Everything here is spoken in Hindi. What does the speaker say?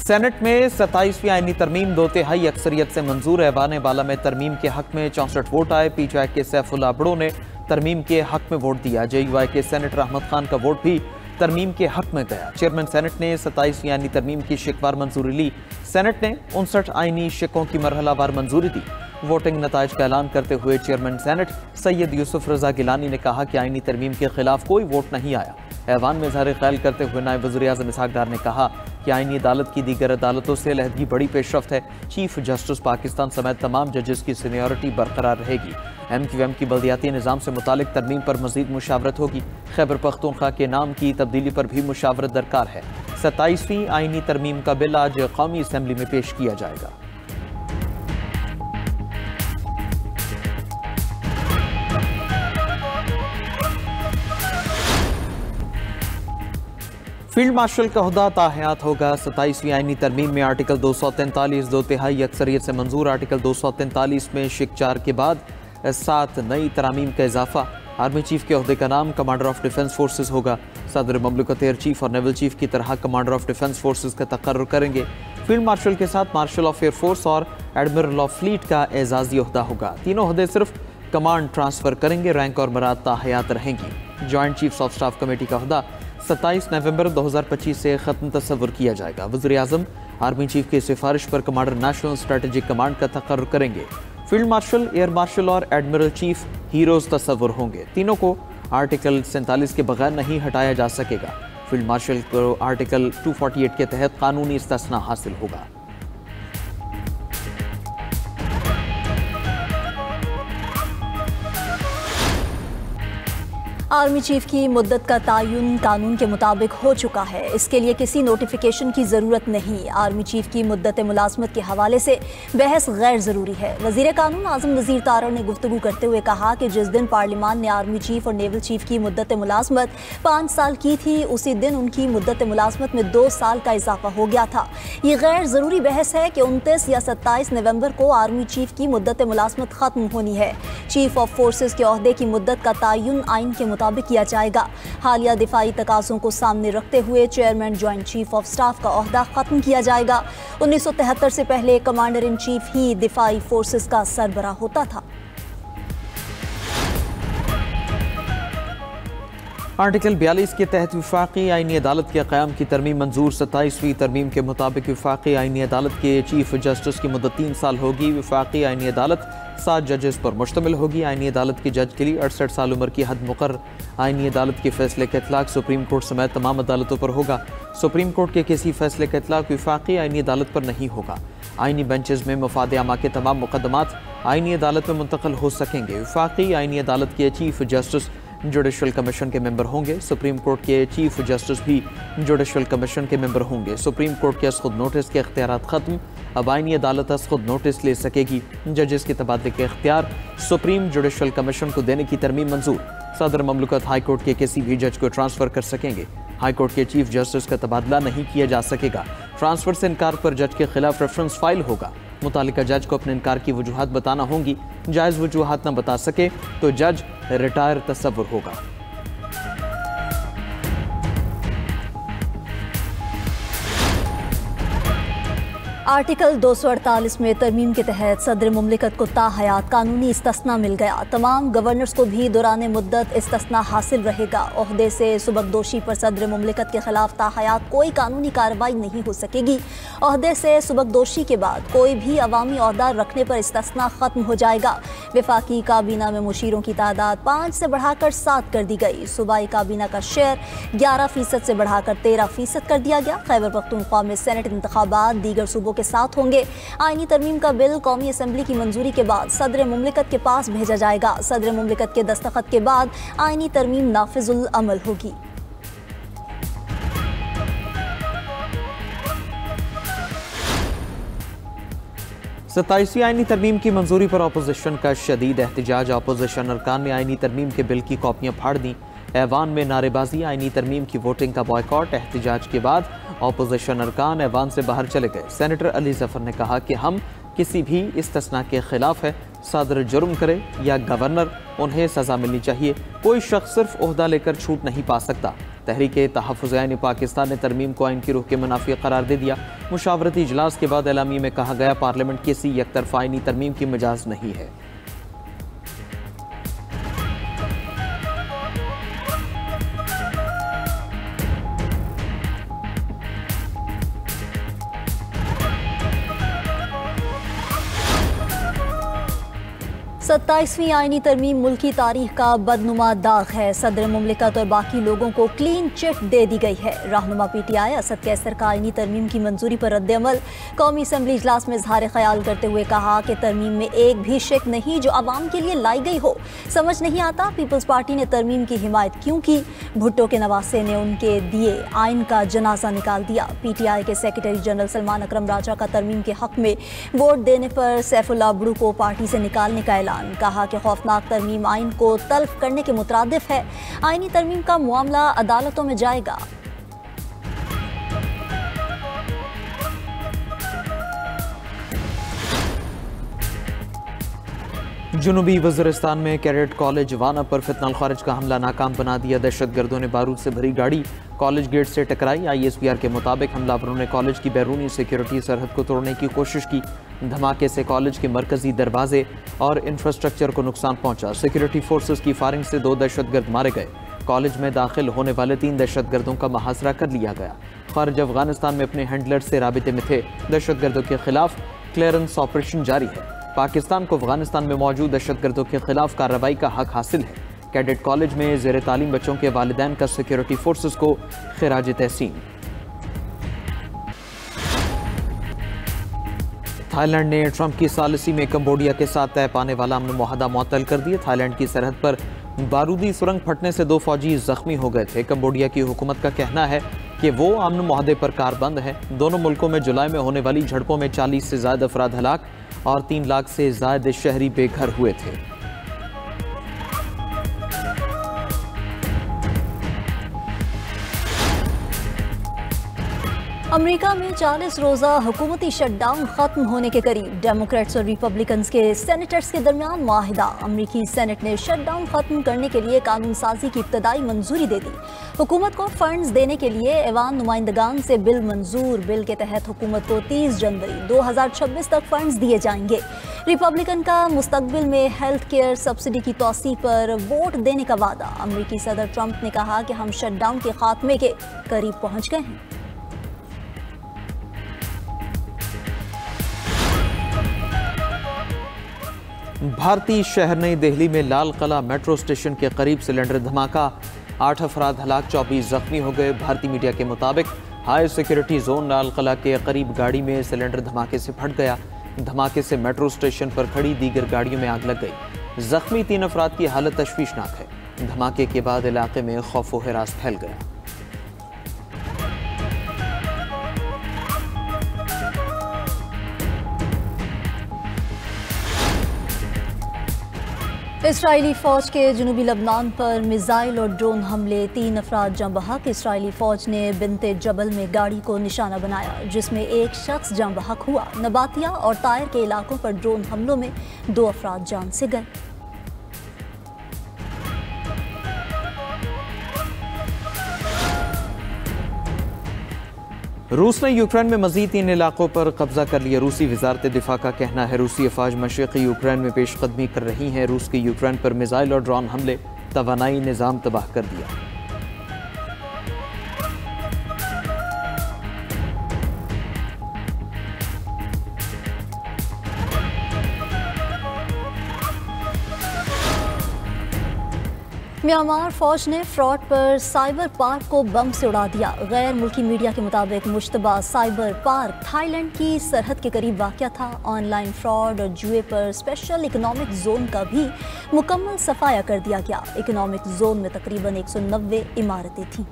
सेनेट में 27वीं आईनी तरमीम 2/3 अक्सरियत से मंजूर। ऐवान बाला में तरमीम के हक में 64 वोट आए। पीटीआई के सैफुल्लाह बड़ो ने तरमीम के हक में वोट दिया। जेयूआई के सेनेटर अहमद खान का वोट भी तरमीम के हक में गया। चेयरमैन सेनेट ने 27वीं आईनी तरमीम की शिकवार मंजूरी ली। सेनेट ने 59 आईनी शिकों की मरहलावार मंजूरी दी। वोटिंग नताइज का ऐलान करते हुए चेयरमैन सेनेट सैयद यूसुफ रजा गिलानी ने कहा कि आईनी तरमीम के खिलाफ कोई वोट नहीं आया। ऐवान में इज़हार ख्याल करते हुए नायब वज़ीर-ए-आज़म इसहाक डार ने कहा कि आईनी अदालत की दीगर अदालतों से लहदगी बड़ी पेशरफ्त है। चीफ जस्टिस पाकिस्तान समेत तमाम जजेस की सीनियरिटी बरकरार रहेगी। MQM की बल्दियाती निज़ाम से मुतालिक तरमीम पर मजीद मुशावरत होगी। खैबर पख्तूनख्वा के नाम की तब्दीली पर भी मुशावरत दरकार है। 27वीं आईनी तरमीम का बिल आज कौमी असम्बली में पेश किया जाएगा। फील्ड मार्शल का ओहदा ताहयात होगा। 27वीं आईनी तरमीम में आर्टिकल 243 2/3 अक्सरियत से मंजूर। आर्टिकल 243 में शिक 4 के बाद 7 नई तरामीम का इजाफा। आर्मी चीफ के ओहदे का नाम कमांडर ऑफ डिफेंस फोर्सेज होगा। सदर ममलकत एयर चीफ और नेवल चीफ की तरह कमांडर ऑफ डिफेंस फोर्सेज का तकर्रुर करेंगे। फील्ड मार्शल के साथ मार्शल ऑफ एयर फोर्स और एडमिरल ऑफ फ्लीट का एजाजी ओहदा होगा। तीनों ओहदे सिर्फ कमांड ट्रांसफर करेंगे। रैंक और मराद ताहयात रहेंगी। Joint chiefs of staff committee का ओहदा 27 नवंबर 2025 से ख़त्म तस्वुर किया जाएगा। वज़ीर-ए-आज़म आर्मी चीफ की सिफारिश पर कमांडर नेशनल स्ट्रेटेजिक कमांड का तकर्रुर करेंगे। फील्ड मार्शल, एयर मार्शल और एडमिरल चीफ हीरोज तस्वुर होंगे। तीनों को आर्टिकल 47 के बगैर नहीं हटाया जा सकेगा। फील्ड मार्शल को आर्टिकल 248 के तहत कानूनी इस्तिस्ना हासिल होगा। आर्मी चीफ की मुद्दत का तयन कानून के मुताबिक हो चुका है। इसके लिए किसी नोटिफिकेशन की ज़रूरत नहीं। आर्मी चीफ की मुद्दत मुलाजमत के हवाले से बहस गैर ज़रूरी है। वज़ीर कानून आज़म नज़ीर तारड़ ने गुफ्तगू करते हुए कहा कि जिस दिन पार्लियामान ने आर्मी चीफ और नेवल चीफ की मुद्दत मुलाजमत 5 साल की थी, उसी दिन उनकी मुद्दत मुलाजमत में 2 साल का इजाफा हो गया था। ये गैर ज़रूरी बहस है कि 29 या 27 नवंबर को आर्मी चीफ की मुद्दत मुलाजमत ख़त्म होनी है। चीफ ऑफ फोर्सेज के ओहदे की मुद्दत का तयन आइन के मुताबिक किया जाएगा। हालिया दिफाई तकाज़ों को सामने रखते हुए chairman joint chief of staff का ओहदा खत्म किया जाएगा। 1973 से पहले कमांडर इन चीफ ही दिफाई फोर्सेज का सरबराह होता था। आर्टिकल 42 के तहत वफाकी आईनी अदालत के क़याम की तरमीम मंजूर। 27वीं तरमीम के मुताबिक वफाकी आईनी अदालत के चीफ जस्टिस की मुद्दत 3 साल होगी। वफाकी आईनी अदालत 7 जजेस पर मुश्तमिल होगी। आईनी अदालत के जज के लिए 68 साल उम्र की हद मुकर्रर। आईनी अदालत के फैसले का इतलाक सुप्रीम कोर्ट समेत तमाम अदालतों पर होगा। सुप्रीम कोर्ट के किसी फैसले का इतलाक वफाकी आईनी अदालत पर नहीं होगा। आईनी बेंचेस में मफाद आमा के तमाम मुकदमात आईनी अदालत में मुंतकिल हो सकेंगे। वफाकी आईनी अदालत के चीफ जस्टिस जुडिशल कमीशन के मेंबर होंगे। सुप्रीम कोर्ट के चीफ जस्टिस भी जुडिशल कमीशन के मेंबर होंगे। सुप्रीम कोर्ट के अस-खुद नोटिस के इख्तियारात ख़त्म। अब आईनी अदालत अस-खुद नोटिस ले सकेगी। जजेस के तबादले के इख्तियार सुप्रीम जुडिशल कमीशन को देने की तरमीम मंजूर। सदर ममलकत हाई कोर्ट के किसी भी जज को ट्रांसफ़र कर सकेंगे। हाई कोर्ट के चीफ जस्टिस का तबादला नहीं किया जा सकेगा। ट्रांसफ़र से इनकार पर जज के खिलाफ रेफरेंस फाइल होगा। मुतालिका जज को अपने इनकार की वजूहात बताना होंगी। जायज़ वजूहात न बता सके तो जज रिटायर तस्वुर होगा। आर्टिकल 248 में तरमीम के तहत सदर मुमलिकत को ताहयात कानूनी इस्तिस्ना मिल गया। तमाम गवर्नर्स को भी दौरान मुद्दत इस्तिस्ना हासिल रहेगा। ओहदे से सुबकदोशी पर सदर मुमलिकत के खिलाफ ताहयात कोई कानूनी कार्रवाई नहीं हो सकेगी। ओहदे से सुबकदोशी के बाद कोई भी अवामी ओहदा रखने पर इस्तिस्ना ख़त्म हो जाएगा। वफाकी काबीना में मुशीरों की तादाद 5 से बढ़ाकर 7 कर दी गई। सूबाई काबीना का शेयर 11% से बढ़ाकर 13% कर दिया गया। खैबर पख्तूनख्वा में सेनेट इंतखाबात दीगर सूबों के साथ होंगे। आईनी तरमीम का बिल कौमी असम्बली की मंजूरी के बाद सदर मुमलिकत के पास भेजा जाएगा। सदर मुमलिकत के दस्तखत के बाद आईनी तरमीम नाफिजुल अमल होगी। सत्ताईसवीं आईनी तरमीम की मंजूरी पर अपोजिशन का शदीद एहतजाज। अपोजिशन अरकान ने आईनी तरमीम के बिल की कॉपियां फाड़ दी। ऐवान में नारेबाजी, आईनी तरमीम की वोटिंग का बॉयकॉट। एहतजाज के बाद अपोजिशन अरकान ऐवान से बाहर चले गए। सेनेटर अली जफर ने कहा कि हम किसी भी इस्तिस्ना के खिलाफ है। सदर जुर्म करे या गवर्नर, उन्हें सजा मिलनी चाहिए। कोई शख्स सिर्फ ओहदा लेकर छूट नहीं पा सकता। तहरीके तहफ़्फ़ुज़ आईन पाकिस्तान ने तरमीम को आइन की रूह के मुनाफी करार दे दिया। मुशावरती इजलास के बाद एलामी में कहा गया, पार्लियामेंट किसी यकतरफ़ा आईनी तरमीम की मजाज नहीं है। सत्ताईसवीं आईनी तरमीम मुल्की तारीख का बदनुमा दाग है। सदर मुमलिकत और बाकी लोगों को क्लीन चिट दे दी गई है। रहनुमा PTI असद कैसर का आईनी तरमीम की मंजूरी पर रद्द-ए-अमल कौमी असम्बली इजलास में इजहार ख्याल करते हुए कहा कि तरमीम में एक भी शिक नहीं जो अवाम के लिए लाई गई हो। समझ नहीं आता पीपल्स पार्टी ने तरमीम की हिमायत क्यों की। भुट्टो के नवासे ने उनके दिए आइन का जनाजा निकाल दिया। PTI के सेक्रेटरी जनरल सलमान अकरम राजा का तरमीम के हक में वोट देने पर सैफुल्लाह बुड़ू को पार्टी से निकालने का ऐलान। कहा कि खौफनाक तरमीम आइन को तल्फ करने के मुतरादिफ है। आइनी तरमीम का मामला अदालतों में जाएगा। जुनूबी वज़ीरिस्तान में कैडेट कॉलेज वाना पर फितनल खारिज का हमला नाकाम बना दिया। दहशतगर्दों ने बारूद से भरी गाड़ी कॉलेज गेट से टकराई। ISPR के मुताबिक हमलावरों ने कॉलेज की बैरूनी सिक्योरिटी सरहद को तोड़ने की कोशिश की। धमाके से कॉलेज के मरकजी दरवाजे और इंफ्रास्ट्रक्चर को नुकसान पहुंचा। सिक्योरिटी फोर्सेस की फायरिंग से 2 दहशतगर्द मारे गए। कॉलेज में दाखिल होने वाले 3 दहशतगर्दों का मुहासरा कर लिया गया। खारिज अफगानिस्तान में अपने हैंडलर से राबिते में थे। दहशतगर्दों के खिलाफ क्लियरेंस ऑपरेशन जारी है। पाकिस्तान को अफगानिस्तान में मौजूद दहशतगर्दों के खिलाफ कार्रवाई का हक हासिल है। कैडेट कॉलेज में ज़ेर तालीम बच्चों के वालिदैन का सिक्योरिटी फोर्सेस को खिराज तहसीन। थाईलैंड ने ट्रंप की सालिसी में कंबोडिया के साथ तय पाने वाला अमन मुआहदा मुअत्तल कर दिया। थाईलैंड की सरहद पर बारूदी सुरंग फटने से 2 फौजी जख्मी हो गए थे। कंबोडिया की हुकूमत का कहना है कि वो अमन मुआहदे पर कारबंद है। दोनों मुल्कों में जुलाई में होने वाली झड़पों में 40 से ज़्यादा अफराद हलाक और 3 लाख से ज़्यादा शहरी बेघर हुए थे। अमेरिका में 40 रोज़ा हुकूमती शटडाउन खत्म होने के करीब। डेमोक्रेट्स और रिपब्लिकन्स के सेनेटर्स के दरमियान मुआहिदा। अमेरिकी सेनेट ने शटडाउन खत्म करने के लिए कानून साजी की इब्तदाई मंजूरी दे दी। हुकूमत को फंड्स देने के लिए ऐवान नुमाइंदगान से बिल मंजूर। बिल के तहत हुकूमत को 30 जनवरी 2026 तक फंड्स दिए जाएंगे। रिपब्लिकन का मुस्तकबिल में हेल्थ केयर सब्सिडी की तौसी पर वोट देने का वादा। अमेरिकी सदर ट्रंप ने कहा कि हम शटडाउन के खात्मे के करीब पहुंच गए हैं। भारतीय शहर नई दिल्ली में लाल किला मेट्रो स्टेशन के करीब सिलेंडर धमाका। 8 अफराद हलाक, 24 जख्मी हो गए। भारतीय मीडिया के मुताबिक high security zone Lal Qila के करीब गाड़ी में सिलेंडर धमाके से फट गया। धमाके से मेट्रो स्टेशन पर खड़ी दीगर गाड़ियों में आग लग गई। जख्मी 3 अफराद की हालत तशवीशनाक है। धमाके के बाद इलाके में खौफ व हिरास फैल गया। इसराइली फौज के जनूबी लबनान पर मिसाइल और ड्रोन हमले, 3 अफराद जाँ बहक। इसराइली फौज ने बिनते जबल में गाड़ी को निशाना बनाया जिसमें 1 शख्स जाँ बहक हुआ। नबातिया और तायर के इलाकों पर ड्रोन हमलों में 2 अफराद जान से गए। रूस ने यूक्रेन में मजीद 3 इलाकों पर कब्जा कर लिया। रूसी वजारत दिफा का कहना है रूसी अफवाज मशरक़ी यूक्रेन में पेशकदमी कर रही हैं। रूस के यूक्रेन पर मिसाइल और ड्रोन हमले तवानाई निज़ाम तबाह कर दिया। म्यांमार फौज ने फ्रॉड पर साइबर पार्क को बम से उड़ा दिया। गैर मुल्की मीडिया के मुताबिक मुश्तबा साइबर पार्क थाईलैंड की सरहद के करीब वाक़या था। ऑनलाइन फ्रॉड और जुए पर स्पेशल इकोनॉमिक जोन का भी मुकम्मल सफाया कर दिया गया। इकोनॉमिक जोन में तकरीबन 190 इमारतें थीं।